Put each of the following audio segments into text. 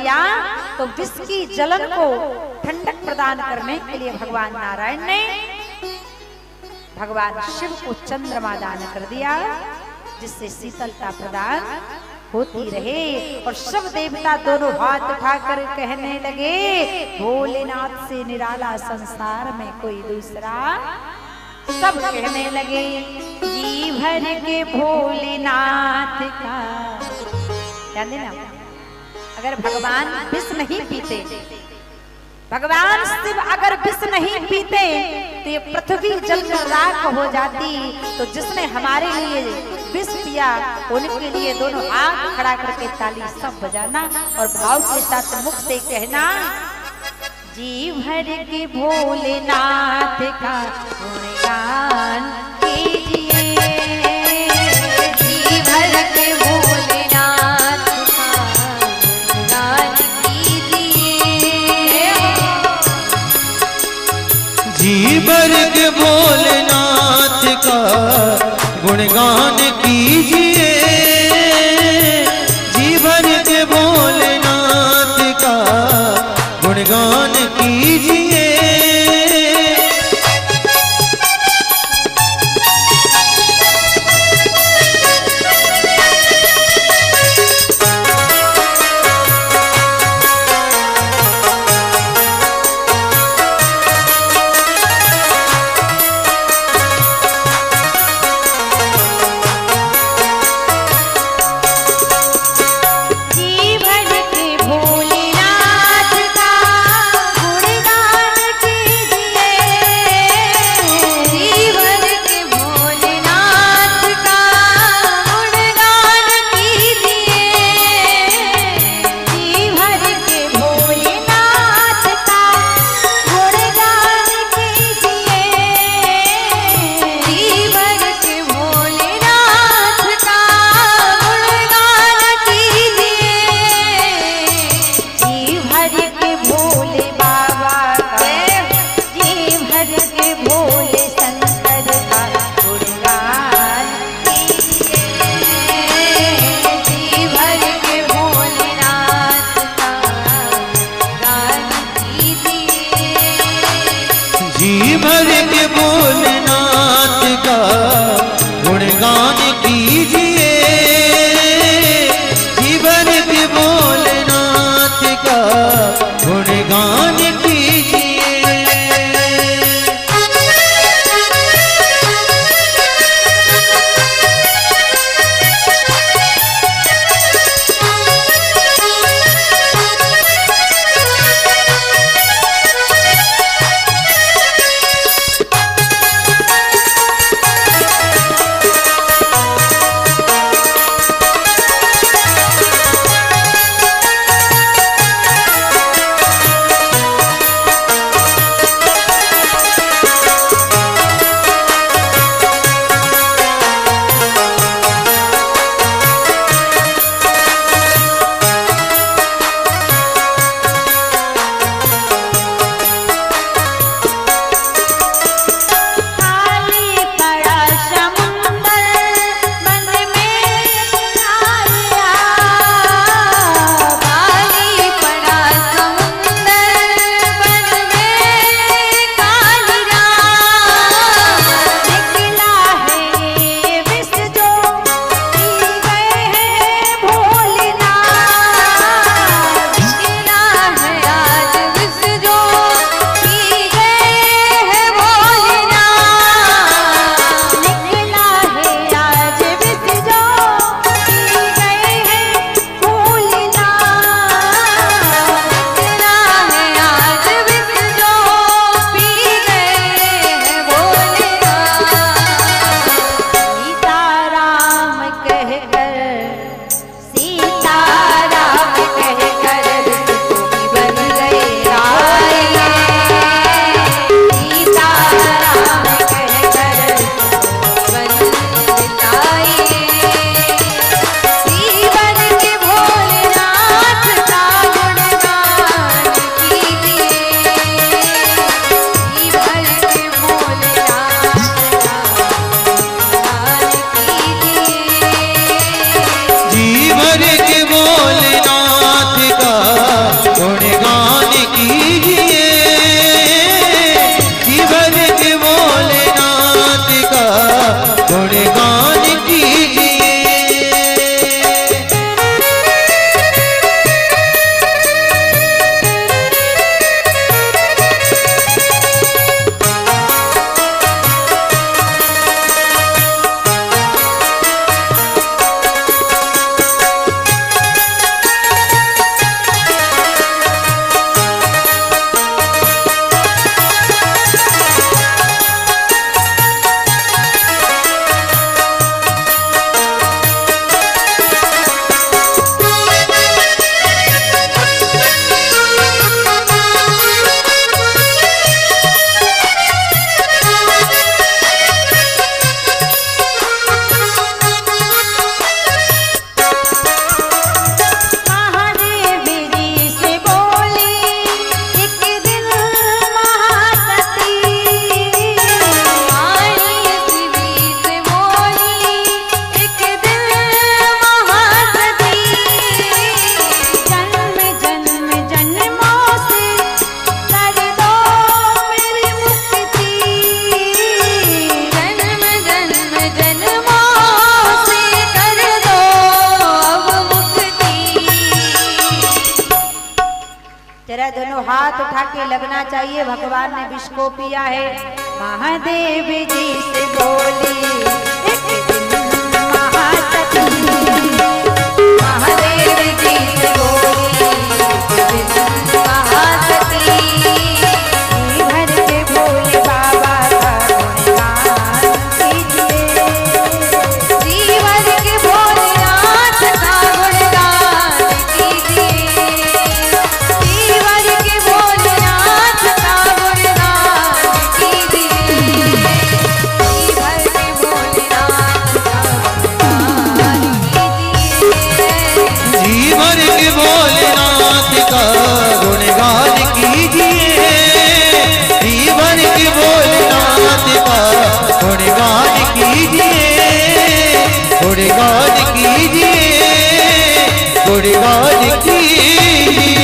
दिया तो विष की जलन को ठंडक प्रदान करने के लिए भगवान नारायण ने भगवान शिव को चंद्रमा दान कर दिया, जिससे शीतलता प्रदान होती रहे। और सब देवता दोनों हाथ उठाकर कहने लगे, भोलेनाथ से निराला संसार में कोई दूसरा। सब कहने लगे, जी भर के भोलेनाथ का। ध्यान देना, अगर भगवान विष नहीं पीते, भगवान शिव अगर विष नहीं पीते तो ये पृथ्वी जलकर राख हो जाती। तो जिसने हमारे लिए विष पिया उनके लिए दोनों हाथ खड़ा करके ताली सब बजाना और भाव के साथ मुख से कहना, जी भर के भोलेनाथ का गुणगान कीजिए, जी भर के भोलेनाथ का गुणगान कीजिए, जी भर के भोलेनाथ का गुणगान कीजिए, जी भर के भोलेनाथ का गुणगान कीजिए। तेरा दोनों हाथ उठा के लगना चाहिए। भगवान ने विष को पिया है। महादेव जी से बोली एक दिन महासती, महादेव जी से बोली एक दिन महासती, जी भर के भोले बाबा का गुणगान कीजिए, जी भर के भोलेनाथ का गुणगान कीजिए, जी भर के भोलेनाथ का गुणगान कीजिए, जी भर के भोलेनाथ का गुणगान कीजिए, जी भर के भोलेनाथ का गुणगान कीजिए, गुणगान कीजिए, गुणगान कीजिए।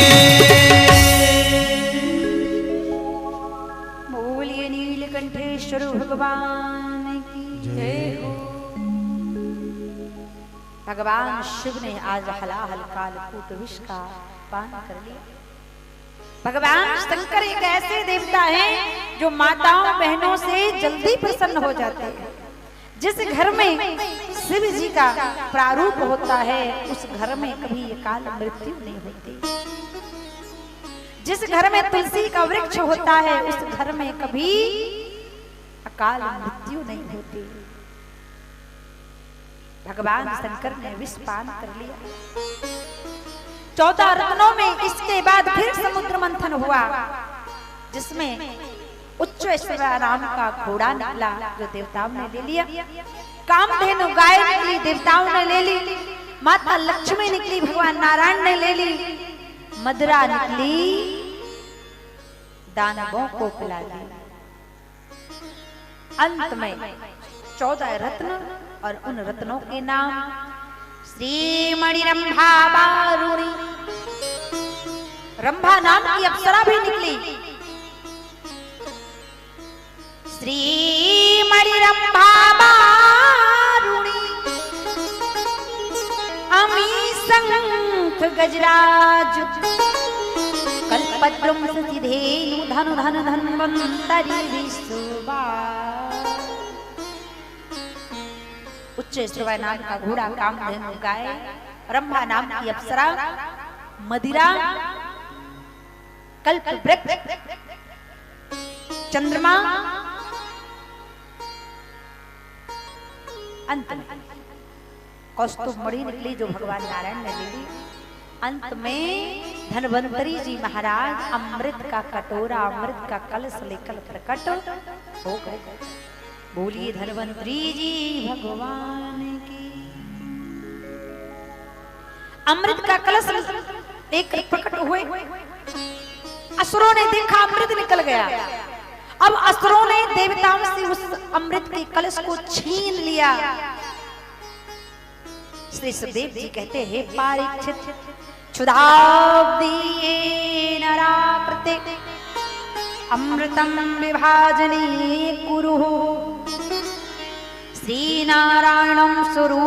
बोलिए नीलकंठेश्वर भगवान की जय हो। भगवान शिव ने आज हलाहल कालकूट विष का पान कर लिया। भगवान शंकर एक ऐसे देवता हैं जो माताओं बहनों से जल्दी प्रसन्न हो जाते हैं। जिस घर में शिव जी का प्रारूप होता है उस घर में कभी अकाल मृत्यु नहीं होती। जिस घर में तुलसी का वृक्ष होता है उस घर में कभी अकाल मृत्यु नहीं होती। भगवान शंकर ने विष पान कर लिया। 14 रत्नों में इसके बाद फिर समुद्र मंथन हुआ जिसमें उच्चैश्वर नाम का घोड़ा निकला जो देवताओं ने ले लिया। कामधेनु गाय निकली, देवताओं ने ले ली। माता लक्ष्मी निकली, भगवान नारायण ने ले ली। मदिरा निकली, दानवों को पिला दी। अंत में 14 रत्न और उन रत्नों के नाम श्रीमणि रंभा बारुणी, रंभा नाम की अप्सरा भी निकली। श्रीमणि रंभा बारुणी, अमी शंख गजराज, कल्पद्रुम सिधेनु धनु धन धन्वंतरि विश्ववा। उच्चैश्वर नाम का घोड़ा, कामधेनु गाय, रंभा नाम की अप्सरा, मदिरा, कल्प वृक्ष, चंद्रमा, अंत में कौस्तुभ मणि निकली जो भगवान नारायण ने ले ली। अंत में धन्वंतरी जी महाराज अमृत का कटोरा, अमृत का कलश लेकर प्रकट हो गए। बोलिए धन्वंतरी जी भगवान की। अमृत का कलश एक प्रकट हुए। असुरों ने देखा अमृत निकल गया। अब असुरों ने देवताओं से उस अमृत के कलश को छीन लिया। श्री सुखदेव जी कहते हैं, पारीक्षित क्षुधाब्दी नराकृते अमृतम विभाजने कुरु श्री नारायणं स्वरूप